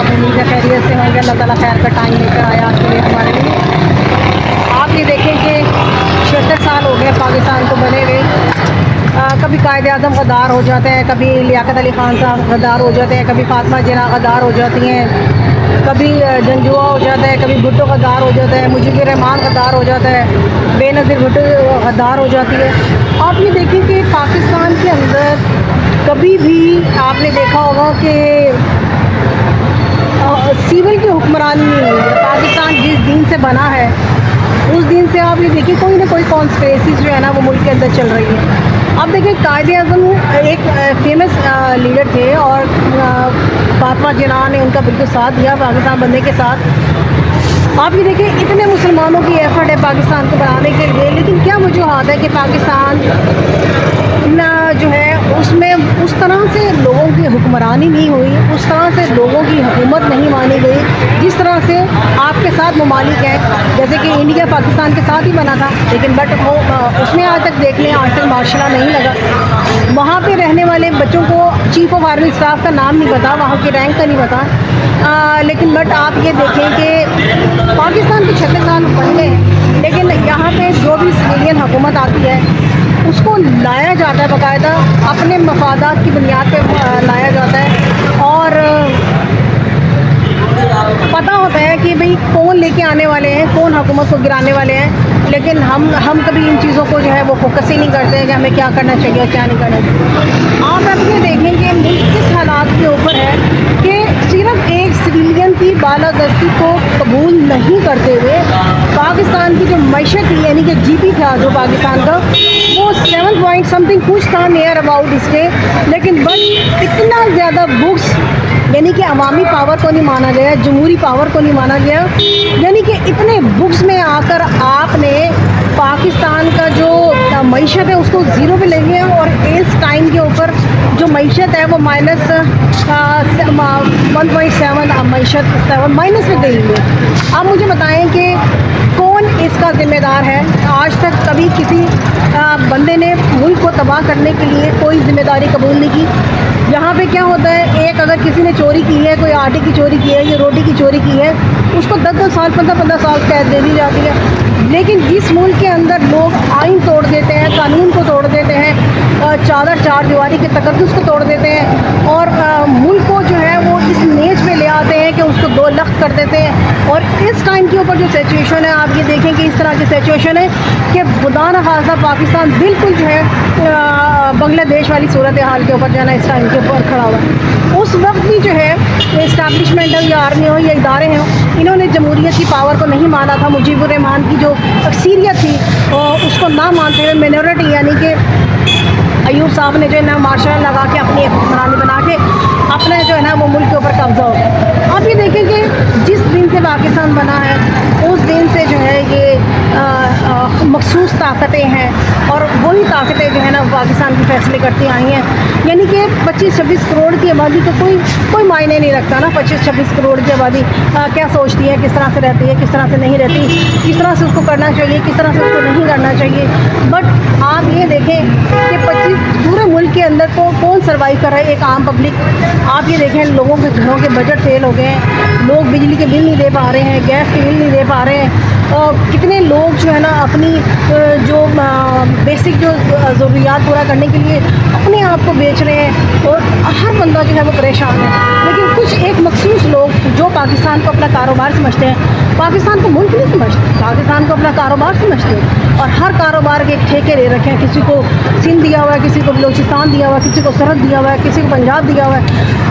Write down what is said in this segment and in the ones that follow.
आप? उम्मीद है खैरियत से होंगे। अल्लाह ताला खैर का टाइम लेकर आया आपके लिए, हमारे लिए। आप ये देखें कि 76 साल हो गए पाकिस्तान को बने हुए। कभी कायद आज़म गद्दार हो जाते हैं, कभी लियाकत अली ख़ान साहब गद्दार हो जाते हैं, कभी फातिमा जिन्ना गद्दार हो जाती हैं, कभी जंजुआ हो जाता है, कभी भुट्टो गद्दार हो जाता है, मुजीबुर रहमान गद्दार हो जाता है, बेनज़ीर भुट्टो गद्दार हो जाती है। आप ये देखें कि पाकिस्तान के अंदर कभी भी आपने देखा होगा कि सिविल की हुक्मरानी नहीं हुई है। पाकिस्तान जिस दिन से बना है उस दिन से आप ये देखिए कोई ना कोई कॉन्स्पिरेसी जो है ना वो मुल्क के अंदर चल रही है। अब देखिए कायद आज़म एक फेमस लीडर थे और फातिमा जिन्ना ने उनका बिल्कुल साथ दिया पाकिस्तान बनने के साथ। आप ये देखिए इतने मुसलमानों की एफर्ट है पाकिस्तान को बनाने के लिए, लेकिन क्या वजूहत है कि पाकिस्तान जो है उसमें उस तरह से लोगों की हुक्मरानी नहीं हुई, उस तरह से लोगों की हुकूमत नहीं मानी गई जिस तरह से आपके साथ ममालिक हैं। जैसे कि इंडिया पाकिस्तान के साथ ही बना था, लेकिन बट वो उसमें आज तक देख लें, आज तक मार्शल नहीं लगा। वहाँ पे रहने वाले बच्चों को चीफ ऑफ आर्मी स्टाफ का नाम नहीं पता, वहाँ की रैंक का नहीं पता। लेकिन बट आप ये देखें कि पाकिस्तान के 36 साल बन गए, लेकिन यहाँ पे जो भी सिविलियन हुकूमत आती है उसको लाया जाता है, बाकायदा अपने मफादात की बुनियाद पे लाया जाता है और पता होता है कि भाई कौन लेके आने वाले हैं, कौन हुकूमत को गिराने वाले हैं। लेकिन हम कभी इन चीज़ों को जो है वो फोकस ही नहीं करते हैं कि हमें क्या करना चाहिए और क्या नहीं करना चाहिए। आप अब ये देखें कि मुल्क किस हालात के ऊपर है कि सिर्फ एक सिविलियन की बालादस्ती को कबूल नहीं करते हुए पाकिस्तान की जो मैशत थी, यानी कि जीपी था जो पाकिस्तान का, वो 7 पॉइंट समथिंग कुछ था नियर अबाउट इसके, लेकिन बट इतना ज़्यादा बुक्स यानी कि अवामी पावर को नहीं माना गया, जमहूरी पावर को नहीं माना गया, यानी कि इतने बुक्स में आकर आपने पाकिस्तान का जो मईशत है उसको ज़ीरो पे ले गया और इस टाइम के ऊपर जो मईशत है वो माइनस 1.7 मईशत माइनस में गई है। आप मुझे बताएं कि कौन इसका ज़िम्मेदार है? आज तक कभी किसी बंदे ने मुल्क को तबाह करने के लिए कोई ज़िम्मेदारी कबूल नहीं की। यहाँ पे क्या होता है, एक अगर किसी ने चोरी की है, कोई आटे की चोरी की है या रोटी की चोरी की है, उसको 10-10 साल 15-15 साल कैद दे दी जाती है। लेकिन जिस मुल्क के अंदर लोग आइन तोड़ देते हैं, कानून को तोड़ देते हैं, चार दीवारी के तकद्दुस को तोड़ देते हैं और मुल्क को जो है वो इस मेज पे ले आते हैं कि उसको 2 लाख कर देते हैं। और इस टाइम के ऊपर जो सिचुएशन है, आप ये देखें कि इस तरह की सिचुएशन है कि खुदा न खासा पाकिस्तान बिल्कुल जो है बांग्लादेश वाली सूरत हाल के ऊपर जो है ना इस टाइम के ऊपर खड़ा हुआ है। उस वक्त भी जो है इस्टेब्लिशमेंट हो या आर्मी हो या इदारे हों, इन्होंने जमहूरियत की पावर को नहीं माना था। मुजीबुर रहमान की जो अक्सरियत थी उसको ना मानते हुए मिनॉरिटी यानी कि अयूब साहब ने जो है ना मार्शल लगा के अपनी हुक्मरानी बना के अपना जो है ना वो मुल्क के ऊपर कब्जा हो गया। आप ये देखें कि जिस दिन से पाकिस्तान बना है उस दिन से जो है ये मखसूस ताकतें हैं और वही ताकतें जो है ना पाकिस्तान के फैसले करती आई हैं। यानी कि 25-26 करोड़ की आबादी तो कोई मायने नहीं रखता ना। 25-26 करोड़ की आबादी क्या सोचती है, किस तरह से रहती है, किस तरह से नहीं रहती, किस तरह से उसको करना चाहिए, किस तरह से उसको नहीं करना चाहिए। बट आप ये देखें कि 25 पूरे मुल्क के अंदर को कौन सर्वाइव कर रहा है, एक आम पब्लिक। आप ये देखें लोगों के घरों के बजट फेल हो गए हैं, लोग बिजली के बिल नहीं दे पा रहे हैं, गैस के बिल नहीं दे पा रहे हैं और कितने लोग जो है ना अपनी जो बेसिक जो ज़रूरियात पूरा करने के लिए अपने आप को बेच रहे हैं और हर बंदा जो है वो परेशान है। लेकिन कुछ एक मखसूस लोग जो पाकिस्तान को अपना कारोबार समझते हैं, पाकिस्तान को मुल्क नहीं समझते, पाकिस्तान को अपना कारोबार समझते हैं और हर कारोबार के ठेके ले रखे हैं। किसी को सिंध दिया हुआ है, किसी को बलूचिस्तान दिया हुआ है, किसी को सरहद दिया हुआ है, किसी को पंजाब दिया हुआ है।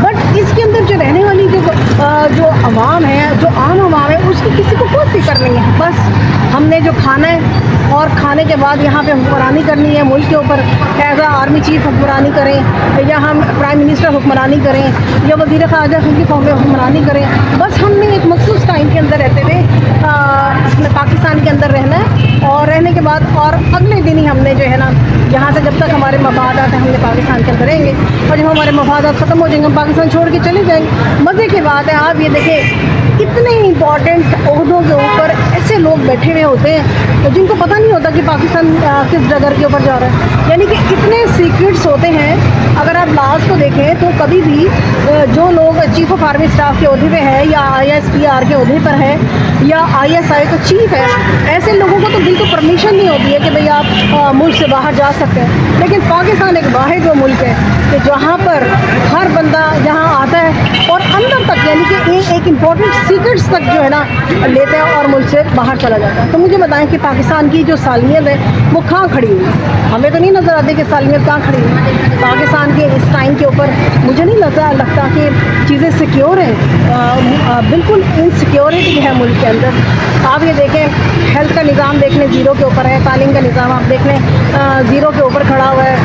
बट इसके अंदर जो रहने वाली जो आवाम है, जो आम आवाम है, उसकी किसी को कोई फिक्र नहीं है। बस हमने जो खाना है और खाने के बाद यहाँ पे हुक्मरानी करनी है, मुल्क के ऊपर एज आर्मी चीफ हुक्मरानी करें या हम प्राइम मिनिस्टर हुक्मरानी करें या वज़ीर ख़ारजा की फॉर्म में हुक्मरानी करें। बस हमने एक मखसूस टाइम के अंदर रहते हुए अपने पाकिस्तान के अंदर रहना है और रहने के बाद और अगले दिन ही हमने जो है ना यहाँ से जब तक हमारे मफादात हैं हमने पाकिस्तान के अंदर रहेंगे और जब हमारे मफादात ख़त्म हो जाएंगे हम पाकिस्तान छोड़ के चले जाएंगे। मज़े की बात है, आप ये देखें इतने इंपॉर्टेंट ओहदों के ऊपर ऐसे लोग बैठे हुए होते हैं तो जिनको पता नहीं होता कि पाकिस्तान किस डगर के ऊपर जा रहा है। यानी कि इतने सीक्रेट्स होते हैं। अगर आप लास्ट को देखें तो कभी भी जो लोग चीफ ऑफ आर्मी स्टाफ के अहदे पे है या ISPR के अहदे पर है या ISI का चीफ है, ऐसे लोगों को तो बिल्कुल परमिशन नहीं होती है कि भाई आप मुल्क से बाहर जा सकते हैं। लेकिन पाकिस्तान एक वाहिद वो मुल्क है कि जहाँ पर हर बंदा यहाँ आता है और अंदर तक यानी कि एक इम्पॉर्टेंट सीक्रेट्स तक जो है ना लेता है और मुल्क से बाहर चला जाता है। तो मुझे बताएं कि पाकिस्तान की जो सालमियत है वो कहाँ खड़ी हुई है? हमें तो नहीं नज़र आती कि सालमियत कहाँ खड़ी हुई है। पाकिस्तान के इस टाइम के ऊपर मुझे नहीं लगता कि चीज़ें सिक्योर हैं, बिल्कुल इनसिक्योरिटी है मुल्क के अंदर। आप ये देखें, हेल्थ का निज़ाम देख लें ज़ीरो के ऊपर है, तालीम का निज़ाम आप देख लें ज़ीरो के ऊपर खड़ा हुआ है,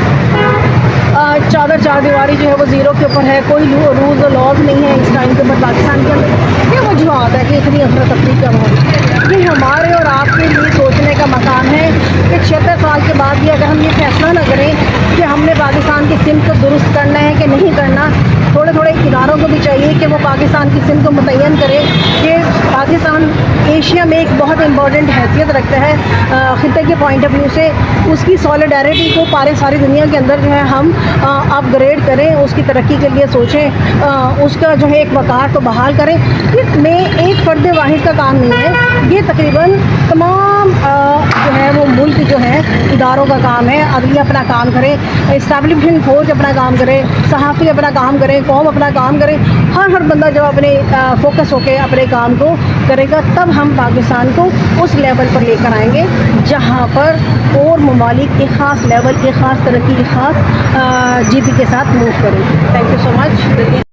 चादर चार दीवारी जो है वो ज़ीरो के ऊपर है, कोई रूल्स और लॉज नहीं है इस टाइम के ऊपर पाकिस्तान के अंदर। ये वजूहत है कि इतनी अफरा तफरी का माहौल। ये हमारे और आपके लिए सोचने का मकाम है कि 76 साल के बाद भी अगर हम ये फैसला ना करें कि हमने पाकिस्तान की सिमत को दुरुस्त करना है कि नहीं करना, थोड़े थोड़े इदारों को भी चाहिए कि वो पाकिस्तान की सिमत को मुतय्यन करें कि पाकिस्तान एशिया में एक बहुत इंपॉर्टेंट हैसियत रखता है खित्ते के पॉइंट ऑफ व्यू से। उसकी सॉलिडारिटी को सारी दुनिया के अंदर जो है हम अपग्रेड करें, उसकी तरक्की के लिए सोचें, उसका जो है एक वक़ार को बहाल करें। ये में एक फ़र्द वाहिद का काम नहीं है, ये तकरीबन तमाम जो है वो मुल्क जो है इदारों का काम है। अदलिया अपना काम करे, इस्टेब्लिशमेंट फोर्स अपना काम करे, सहाफ़ी अपना काम करें, कौम अपना काम करे। हर बंदा जब अपने फोकस होकर अपने काम को करेगा तब हम पाकिस्तान को उस लेवल पर लेकर आएंगे जहाँ पर और ममालिक एक ख़ास लेवल, एक ख़ास तरक्की, एक ख़ास जिद के साथ मूव करें। Thank you so much.